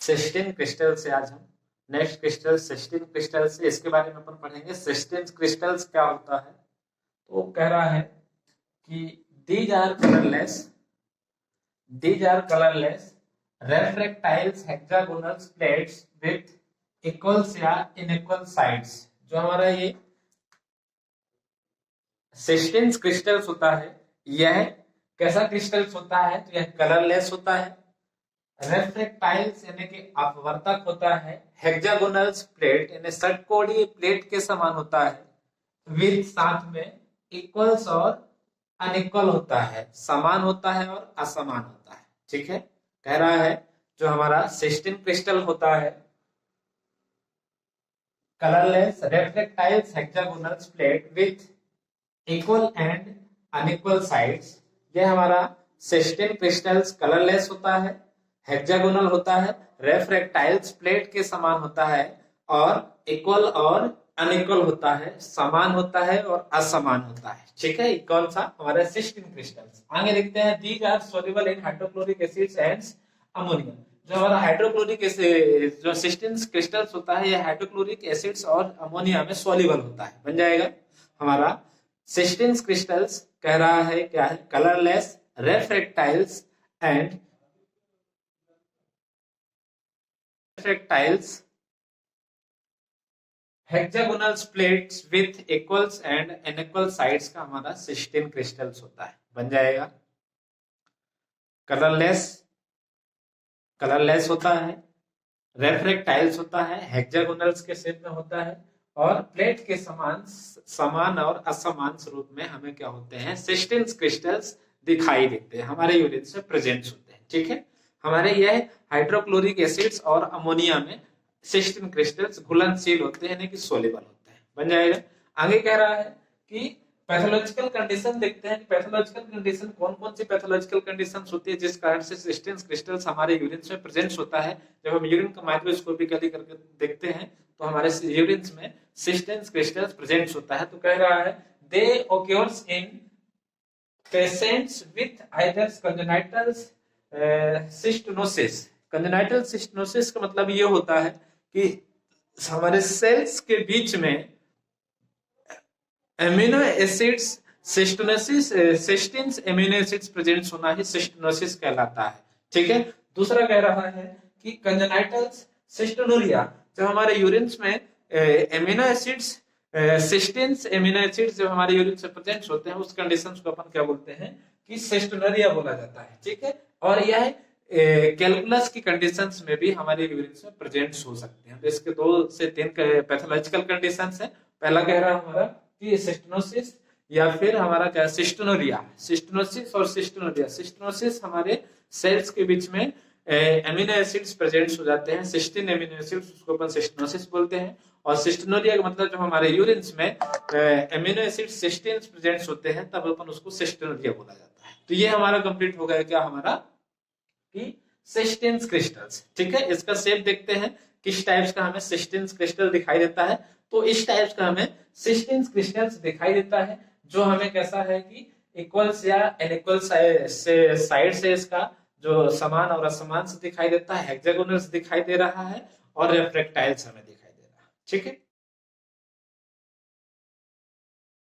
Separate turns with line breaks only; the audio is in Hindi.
सिस्टीन क्रिस्टल से आज हम नेक्स्ट क्रिस्टल सिस्टीन क्रिस्टल से इसके बारे में अपन पढ़ेंगे। सिस्टीन क्रिस्टल्स क्या होता है, तो कह रहा है कि these are colorless refractiles hexagonal plates with equals या unequal sides। जो हमारा ये सिस्टीन क्रिस्टल्स होता है, यह कैसा क्रिस्टल्स होता है, तो यह कलरलेस होता है, रेफ्रेक्टाइल्स यानी कि अपवर्तक होता है, हेक्सागोनल्स प्लेट यानी षटकोणीय प्लेट के समान होता है, विद साथ में इक्वल्स और अनइक्वल होता है, समान होता है और असमान होता है। ठीक है, कह रहा है जो हमारा सिस्टीन क्रिस्टल होता है, colourless refractiles hexagonals plate with equal and unequal sides, यह हमारा सिस्टीन क्रिस्टल्स कलरलेस होता है, हेक्सागोनल होता है, रेफ्रेक्टाइल्स प्लेट के समान होता है और इक्वल और अनइक्वल होता है, समान होता है और असमान होता है। ठीक है, कौन सा हमारा सिस्टीन क्रिस्टल्स। आगे देखते हैं, these are soluble in hydrochloric acids and ammonia. जो हमारा हाइड्रोक्लोरिक जो सिस्टीन क्रिस्टल्स होता है, यह हाइड्रोक्लोरिक एसिड्स और अमोनिया में सोल्युबल होता है। बन जाएगा हमारा सिस्टीन क्रिस्टल्स, कह रहा है क्या है, colourless refractiles and refractiles hexagonal plates with equals and unequal sides का हमारा सिस्टीन क्रिस्टल्स होता है। बन जाएगा कलरलेस होता है, रेफ्रेक्टाइल्स होता है, हेक्सागोनल्स के शेप में होता है और प्लेट के समान और असमान स्वरूप में हमें क्या होते हैं, सिस्टीन क्रिस्टल्स दिखाई देते हैं, हमारे यूरिन से प्रेजेंट होते हैं। ठीक है, हमारे यह हाइड्रोक्लोरिक एसिड्स और अमोनिया में सिस्टीन क्रिस्टल्स घुलनशील होते हैं, यानी कि सोल्युबल होते हैं। बन जाएगा। आगे कह रहा है कि पैथोलॉजिकल कंडीशन देखते हैं, पैथोलॉजिकल कंडीशन कौन कौन सी पैथोलॉजिकल कंडीशंस होती है जिस कारण से सिस्टीन क्रिस्टल्स हमारे यूरिन में प्रेजेंट होता है। जब हम यूरिन का माइक्रोस्कोपिकली करके देखते हैं तो हमारे यूरिन में सिस्टीन क्रिस्टल्स प्रेजेंट होता है। तो कह रहा है they occurs in patients with either congenital cystinosis. Congenital cystinosis का मतलब ये होता है कि हमारे सेल्स के बीच में amino acids cystine amino acids present होना ही सिस्टोनोसिस कहलाता है। ठीक है, दूसरा कह रहा है कि कंजेनाइटल सिस्टोनूरिया, जब हमारे यूरिन में amino acids cystine amino acids जब हमारे यूरिन से प्रेजेंट होते हैं, उस कंडीशन को अपन क्या बोलते हैं कि सिस्टोनूरिया बोला जाता है। ठीक है, और यह कैलकुलस की कंडीशंस में भी हमारे यूरिन में प्रेजेंट हो सकते हैं। तो इसके 2 से 3 पैथोलॉजिकल कंडीशंस है। पहला कह रहा है हमारा कि सिस्टोनोसिस या फिर हमारा क्या सिस्टोनोरिया, सिस्टोनोसिस और सिस्टोनोरिया। सिस्टोनोसिस हमारे सेल्स के बीच में एमिनो एसिड्स प्रेजेंट हो जाते हैं, सिस्टीन एमिनो एसिड्स, उसको अपन सिस्टोनोसिस बोलते हैं। और सिस्टोनोरिया का मतलब जब हमारे यूरिन में एमिनो एसिड सिस्टीन प्रेजेंट होते हैं, तब अपन उसको सिस्टोनोरिया बोला जाता है। तो ये हमारा कंप्लीट हो गया क्या हमारा कि सिस्टीन क्रिस्टल्स। ठीक है, इसका शेप देखते हैं किस टाइप्स का हमें सिस्टीन क्रिस्टल दिखाई देता है। तो इस टाइप्स का हमें सिस्टीन क्रिस्टल्स दिखाई देता है, जो हमें कैसा है कि इक्वल्स या अनइक्वल साइड से इसका जो समान और असमान से दिखाई देता है, हेक्सागोनल्स दिखाई दे रहा है और रेफ्रेक्टाइल्स हमें दिखाई दे रहा है। ठीक है।